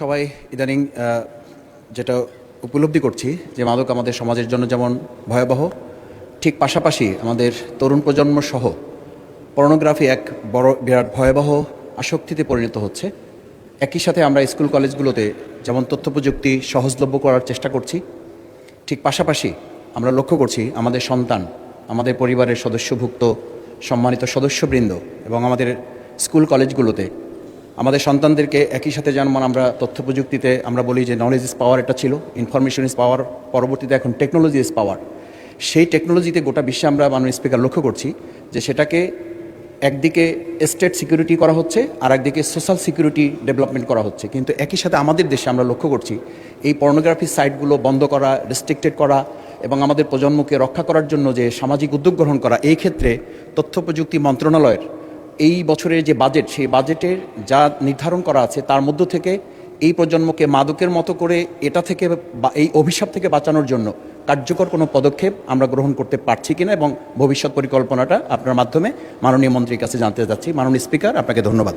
সবাই ইদানিং যেটা উপলব্ধি করছি যে মাদক আমাদের সমাজের জন্য যেমন ভয়াবহ, ঠিক পাশাপাশি আমাদের তরুণ প্রজন্ম সহ পর্নোগ্রাফি এক বিরাট ভয়াবহ আসক্তিতে পরিণত হচ্ছে। একই সাথে আমরা স্কুল কলেজগুলোতে যেমন তথ্য প্রযুক্তি সহজলভ্য করার চেষ্টা করছি, ঠিক পাশাপাশি আমরা লক্ষ্য করছি আমাদের সন্তান, আমাদের পরিবারের সদস্যভুক্ত সম্মানিত সদস্যবৃন্দ এবং আমাদের স্কুল কলেজগুলোতে আমাদের সন্তানদেরকে একই সাথে যেমন আমরা তথ্য প্রযুক্তিতে আমরা বলি যে নলেজ ইজ পাওয়ার, এটা ছিল ইনফরমেশন ইজ পাওয়ার, পরবর্তীতে এখন টেকনোলজি ইজ পাওয়ার। সেই টেকনোলজিতে গোটা বিশ্বে আমরা মাননীয় স্পিকার লক্ষ্য করছি যে সেটাকে একদিকে স্টেট সিকিউরিটি করা হচ্ছে আর একদিকে সোশ্যাল সিকিউরিটি ডেভেলপমেন্ট করা হচ্ছে। কিন্তু একই সাথে আমাদের দেশে আমরা লক্ষ্য করছি এই পর্নোগ্রাফি সাইটগুলো বন্ধ করা, রেস্ট্রিক্টেড করা এবং আমাদের প্রজন্মকে রক্ষা করার জন্য যে সামাজিক উদ্যোগ গ্রহণ করা, এই ক্ষেত্রে তথ্য প্রযুক্তি মন্ত্রণালয়ের এই বছরের যে বাজেট, সেই বাজেটের যা নির্ধারণ করা আছে তার মধ্য থেকে এই প্রজন্মকে মাদকের মতো করে এটা থেকে বা এই অভিশাপ থেকে বাঁচানোর জন্য কার্যকর কোনো পদক্ষেপ আমরা গ্রহণ করতে পারছি কিনা এবং ভবিষ্যৎ পরিকল্পনাটা আপনার মাধ্যমে মাননীয় মন্ত্রীর কাছে জানতে চাচ্ছি। মাননীয় স্পিকার, আপনাকে ধন্যবাদ।